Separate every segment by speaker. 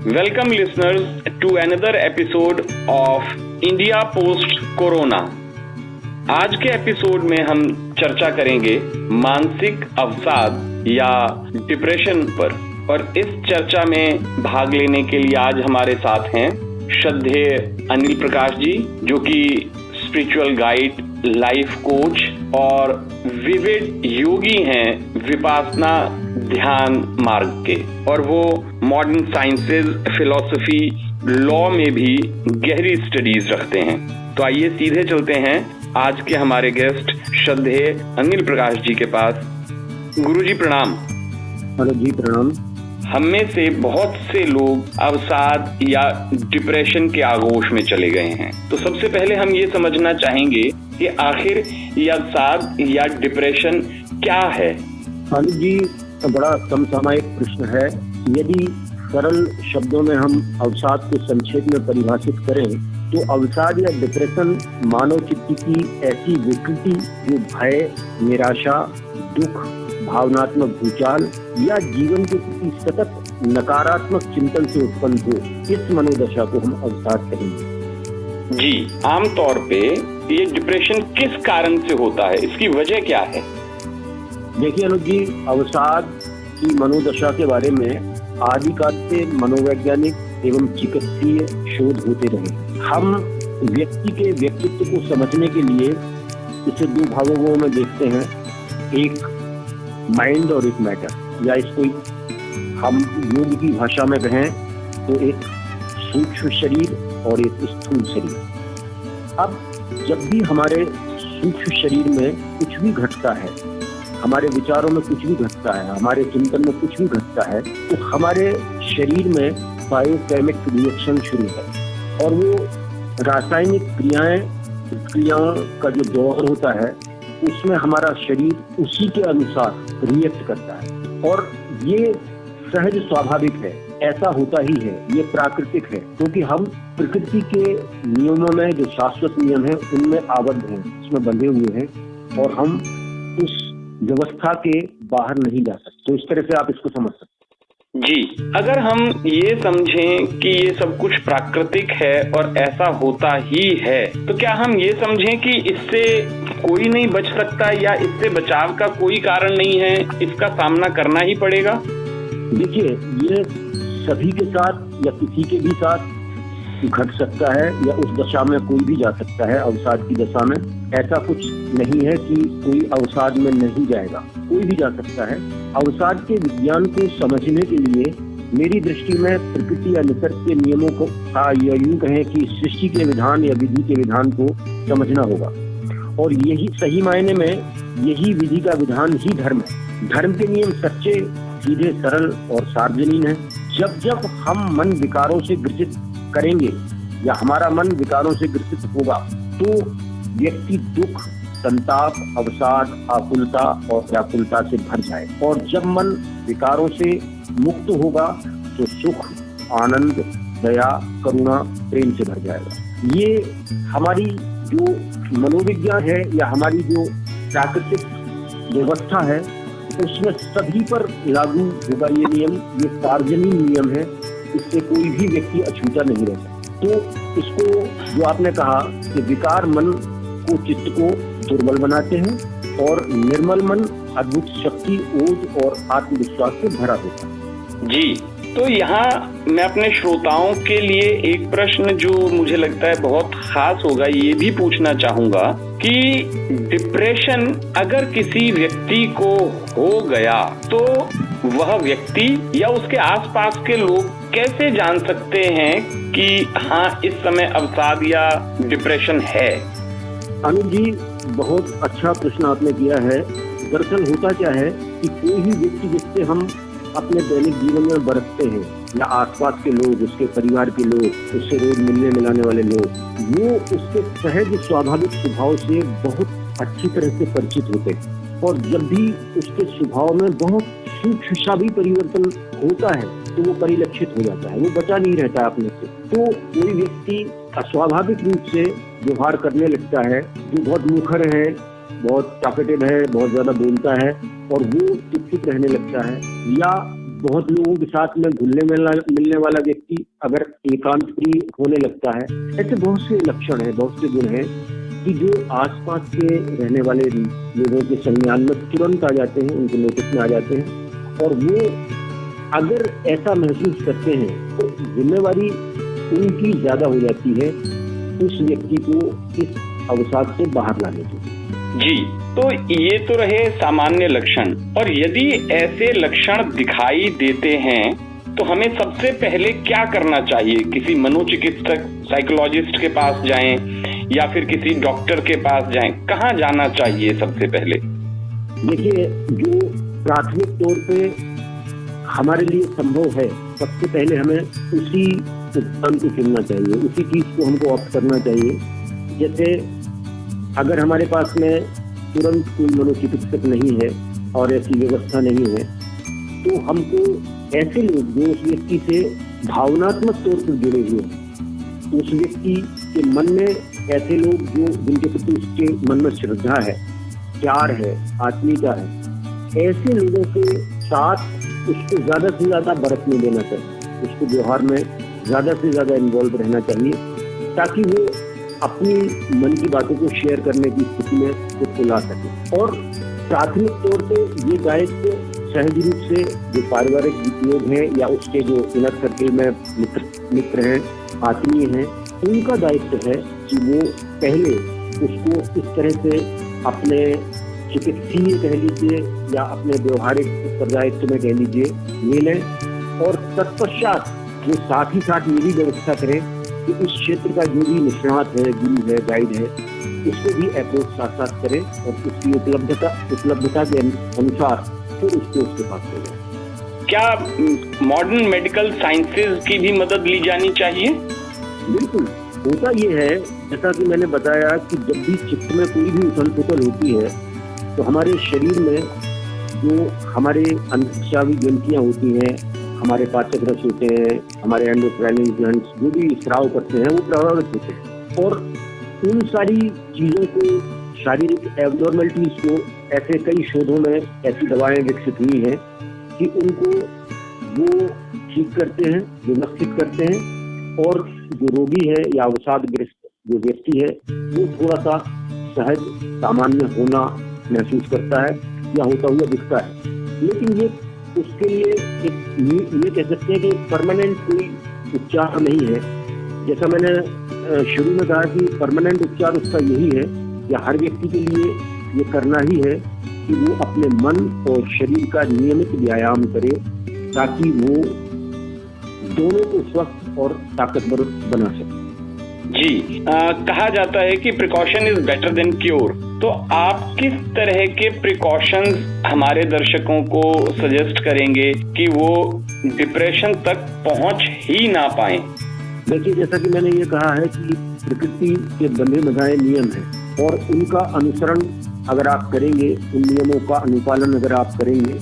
Speaker 1: Welcome listeners to another episode of India Post Corona। आज के episode में हम चर्चा करेंगे मानसिक अवसाद या डिप्रेशन पर, और इस चर्चा में भाग लेने के लिए आज हमारे साथ हैं श्रद्धेय अनिल प्रकाश जी, जो कि स्पिरिचुअल गाइड, लाइफ कोच और विविध योगी हैं विपासना ध्यान मार्ग के, और वो मॉडर्न साइंसेज, फिलॉसफी, लॉ में भी गहरी स्टडीज रखते हैं। तो आइए सीधे चलते हैं आज के हमारे गेस्ट श्रद्धेय अनिल प्रकाश जी के पास। गुरुजी प्रणाम।
Speaker 2: हेलो जी, प्रणाम।
Speaker 1: हम में से बहुत से लोग अवसाद या डिप्रेशन के आगोश में चले गए हैं। तो सबसे पहले हम ये समझना चाहेंगे कि आखिर ये अवसाद या डिप्रेशन क्या है।
Speaker 2: अनिल जी, बड़ा समसामयिक प्रश्न है। यदि सरल शब्दों में हम अवसाद को संक्षेप में परिभाषित करें तो अवसाद या डिप्रेशन मानव चित्त की ऐसी विकृति जो भय, निराशा, दुख, भावनात्मक भूचाल या जीवन के प्रति सतत नकारात्मक चिंतन से उत्पन्न हो, इस मनोदशा को हम अवसाद कहेंगे।
Speaker 1: जी, आमतौर पे ये डिप्रेशन किस कारण से होता है, इसकी वजह क्या है?
Speaker 2: देखिए अनुज जी, अवसाद की मनोदशा के बारे में आदिकाल से मनोवैज्ञानिक एवं चिकित्सीय शोध होते रहे। हम व्यक्ति के व्यक्तित्व को समझने के लिए इसे दो भागों में देखते हैं, एक माइंड और एक मैटर, या इसको हम योग की भाषा में कहें तो एक सूक्ष्म शरीर और एक स्थूल शरीर। अब जब भी हमारे सूक्ष्म शरीर में कुछ भी घटता है, हमारे विचारों में कुछ भी घटता है, हमारे चिंतन में कुछ भी घटता है, तो हमारे शरीर में बायोकेमिक रिएक्शन शुरू है, और वो रासायनिक क्रियाओं का जो दौर होता है उसमें हमारा शरीर उसी के अनुसार रिएक्ट करता है। और ये सहज स्वाभाविक है, ऐसा होता ही है, ये प्राकृतिक है, क्योंकि हम प्रकृति के नियमों में, जो शाश्वत नियम है, उनमें आबद्ध हैं, उसमें बंधे हुए हैं, और हम उस व्यवस्था के बाहर नहीं जा सकते। तो इस तरह से आप इसको समझ सकते
Speaker 1: जी। अगर हम ये समझें कि ये सब कुछ प्राकृतिक है और ऐसा होता ही है, तो क्या हम ये समझें कि इससे कोई नहीं बच सकता या इससे बचाव का कोई कारण नहीं है, इसका सामना करना ही पड़ेगा?
Speaker 2: देखिए, ये सभी के साथ या किसी के भी साथ घट सकता है, या उस दशा में कोई भी जा सकता है। अवसाद की दशा में ऐसा कुछ नहीं है कि कोई अवसाद में नहीं जाएगा, कोई भी जा सकता है। अवसाद के विज्ञान को समझने के लिए मेरी दृष्टि में प्रकृति या निसर्ग के नियमों को, या यूं कहें कि सृष्टि के विधान या विधि के विधान को समझना होगा, और यही सही मायने में यही विधि का विधान ही धर्म है। धर्म के नियम सच्चे, सीधे, सरल और सार्वजनीन है। जब जब हम मन विकारों से ग्रसित करेंगे या हमारा मन विकारों से ग्रसित होगा, तो व्यक्ति दुख, संताप, अवसाद, आकुलता और व्याकुलता से भर जाए, और जब मन विकारों से मुक्त होगा तो सुख, आनंद, दया, करुणा, प्रेम से भर जाएगा। ये हमारी जो मनोविज्ञान है या हमारी जो प्राकृतिक व्यवस्था है, उसमें सभी पर लागू होगा ये नियम। ये सार्वजनीन नियम है, इससे कोई भी व्यक्ति अछूता नहीं रह सकता। तो इसको, जो आपने कहा कि विकार मन को, चित्त को दुर्बल बनाते हैं, और निर्मल मन अद्भुत शक्ति, ओज और आत्मविश्वास से भरा होता है।
Speaker 1: जी, तो यहाँ मैं अपने श्रोताओं के लिए एक प्रश्न जो मुझे लगता है बहुत खास होगा, ये भी पूछना चाहूंगा कि डिप्रेशन अगर किसी व्यक्ति को हो गया तो वह व्यक्ति या उसके आसपास के लोग कैसे जान सकते हैं कि हाँ, इस समय अवसाद या डिप्रेशन है?
Speaker 2: अनुज जी, बहुत अच्छा प्रश्न आपने किया है। दरअसल होता क्या है कि कोई भी व्यक्ति जिससे हम अपने दैनिक जीवन में बरतते हैं, या आसपास के लोग, उसके परिवार के लोग, उससे रोज मिलने मिलाने वाले लोग, वो उसके सहज स्वाभाविक स्वभाव से बहुत अच्छी तरह से परिचित होते हैं, और जब भी उसके स्वभाव में बहुत सूक्ष्म सा भी परिवर्तन होता है तो वो परिलक्षित हो जाता है, वो बचा नहीं रहता अपने से। तो कोई व्यक्ति अस्वाभाविक रूप से व्यवहार करने लगता है, जो बहुत मुखर है, बहुत टॉकेटिव है, बहुत ज्यादा बोलता है और वो चुप रहने लगता है, या बहुत लोगों के साथ में घुलने मिलने वाला व्यक्ति अगर एकांत प्रिय होने लगता है। ऐसे बहुत से लक्षण हैं, बहुत से गुण हैं कि जो आसपास के रहने वाले लोगों के संज्ञान में तुरंत आ जाते हैं, उनके नोटिस में आ जाते हैं, और वो अगर ऐसा महसूस करते हैं तो जिम्मेवारी उनकी ज्यादा हो जाती है उस व्यक्ति को इस अवसाद से बाहर लाने की।
Speaker 1: जी, तो ये तो रहे सामान्य लक्षण, और यदि ऐसे लक्षण दिखाई देते हैं तो हमें सबसे पहले क्या करना चाहिए? किसी मनोचिकित्सक, साइकोलॉजिस्ट के पास जाएं या फिर किसी डॉक्टर के पास जाएं? कहाँ जाना चाहिए सबसे पहले?
Speaker 2: देखिए, जो प्राथमिक तौर पे हमारे लिए संभव है, सबसे पहले हमें उसी उपकरण को चुनना चाहिए, उसी चीज को हमको ऑप्ट करना चाहिए। जैसे अगर हमारे पास में तुरंत कोई मनोचिकित्सक नहीं है और ऐसी व्यवस्था नहीं है, तो हमको ऐसे लोग जो उस व्यक्ति से भावनात्मक तौर पर जुड़े हुए हैं, उस व्यक्ति के मन में ऐसे लोग जो जिनके प्रति उसके मन में श्रद्धा है, प्यार है, आत्मीयता है, ऐसे लोगों के साथ उसको ज्यादा से ज्यादा बरतने देना चाहिए, उसको व्यवहार में ज्यादा से ज्यादा इन्वॉल्व रहना चाहिए, ताकि वो अपनी मन की बातों को शेयर करने की स्थिति में खुद को ला सके। और प्राथमिक तौर पे ये दायित्व सहज रूप से जो पारिवारिक लोग हैं या उसके जो इनर सर्किल में मित्र हैं, आत्मीय हैं, उनका दायित्व है कि वो पहले उसको इस तरह से अपने चिकित्सीय कह लीजिए या अपने व्यवहारिक उत्तरदायित्व में कह लीजिए ले लें, और तत्पश्चात वो साथ ही साथ ये भी व्यवस्था करें कि उस क्षेत्र का जो भी निष्णात है, गुरु है, गाइड है, उसको भी अप्रोच साथ साथ करें और उसकी उपलब्धता के अनुसार फिर उसको उसके पास ले जाए।
Speaker 1: क्या मॉडर्न मेडिकल साइंसेज की भी मदद ली जानी चाहिए?
Speaker 2: बिल्कुल, होता ये है, जैसा कि मैंने बताया कि जब भी चित्त में कोई भी उथल पुथल होती है तो हमारे शरीर में जो हमारे अंतःस्रावी ग्रंथियां होती हैं, हमारे पाचक रस होते हैं, हमारे एंडोक्राइनल ग्लैंड्स जो भी स्राव करते हैं, वो प्रभावित होते हैं, और उन सारी चीजों को, शारीरिक एब्नॉर्मलिटीज को, ऐसे कई शोधों में ऐसी दवाएं विकसित हुई हैं कि उनको वो ठीक करते हैं, व्यवस्थित करते हैं, और जो रोगी है या अवसादग्रस्त जो व्यक्ति है वो थोड़ा सा सहज, सामान्य होना महसूस करता है या होता हुआ दिखता है। लेकिन ये उसके लिए ये कह सकते हैं कि परमानेंट कोई उपचार नहीं है। जैसा मैंने शुरू में कहा कि परमानेंट उपचार उसका यही है या हर व्यक्ति के लिए ये करना ही है कि वो अपने मन और शरीर का नियमित व्यायाम करे, ताकि वो दोनों को स्वस्थ और ताकतवर बना सके।
Speaker 1: जी, कहा जाता है कि precaution is better than cure. तो आप किस तरह के प्रिकॉशंस हमारे दर्शकों को सजेस्ट करेंगे कि वो डिप्रेशन तक पहुंच ही ना पाए?
Speaker 2: देखिए, जैसा कि मैंने ये कहा है कि प्रकृति के बंधे बंधाए नियम हैं और उनका अनुसरण अगर आप करेंगे, उन नियमों का अनुपालन अगर आप करेंगे,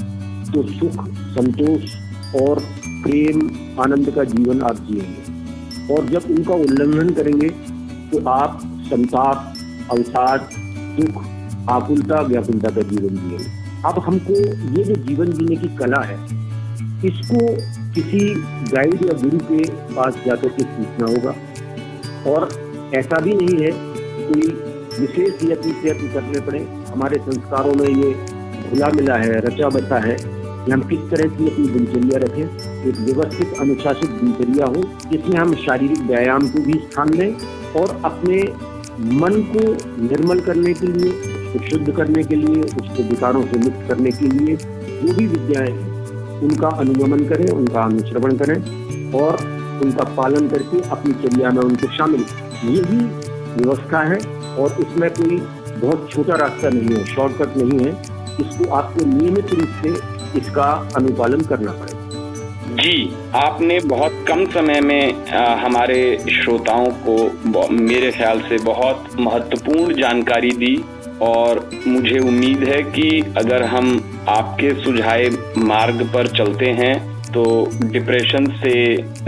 Speaker 2: तो सुख, संतोष और प्रेम, आनंद का जीवन आप जिएंगे। और जब उनका उल्लंघन करेंगे तो आप संताप, अवसाद, दुख, आकुलता, व्याकुलता का जीवन जिएंगे। अब हमको ये जो जीवन जीने की कला है, इसको किसी गाइड या गुरु के पास जाकर के सीखना होगा, और ऐसा भी नहीं है कोई विशेष यत्न करने पड़े। हमारे संस्कारों में ये घुला मिला है, रचा बसा है कि हम किस तरह की अपनी दिनचर्या रखें, एक व्यवस्थित अनुशासित दिनचर्या हो जिसमें हम शारीरिक व्यायाम को भी स्थान दें और अपने मन को निर्मल करने के लिए, उसको शुद्ध करने के लिए, उसको विकारों से मुक्त करने के लिए जो भी विद्याएं हैं उनका अनुगमन करें, उनका अनुश्रवण करें और उनका पालन करके अपनी चर्या में उनको शामिल करें। यही व्यवस्था है और इसमें कोई बहुत छोटा रास्ता नहीं है, शॉर्टकट नहीं है। इसको आपको नियमित रूप से इसका अनुपालन करना पड़ेगा।
Speaker 1: जी, आपने बहुत कम समय में हमारे श्रोताओं को मेरे ख्याल से बहुत महत्वपूर्ण जानकारी दी, और मुझे उम्मीद है कि अगर हम आपके सुझाए मार्ग पर चलते हैं तो डिप्रेशन से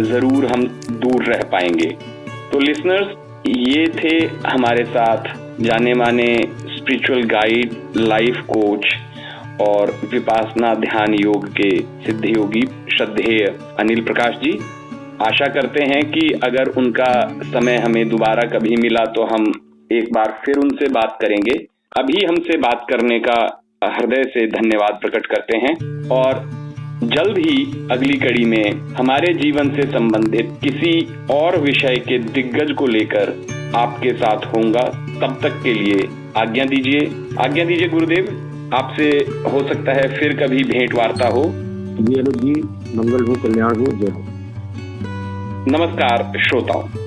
Speaker 1: ज़रूर हम दूर रह पाएंगे। तो लिसनर्स, ये थे हमारे साथ जाने माने स्पिरिचुअल गाइड, लाइफ कोच और विपासना ध्यान योग के सिद्ध योगी श्रद्धेय अनिल प्रकाश जी। आशा करते हैं कि अगर उनका समय हमें दोबारा कभी मिला तो हम एक बार फिर उनसे बात करेंगे। अभी हमसे बात करने का हृदय से धन्यवाद प्रकट करते हैं और जल्द ही अगली कड़ी में हमारे जीवन से संबंधित किसी और विषय के दिग्गज को लेकर आपके साथ होऊंगा। तब तक के लिए आज्ञा दीजिए गुरुदेव। आपसे हो सकता है फिर कभी भेंट वार्ता हो।
Speaker 2: जी, मंगल हो, कल्याण हो, जय हो।
Speaker 1: नमस्कार श्रोताओं।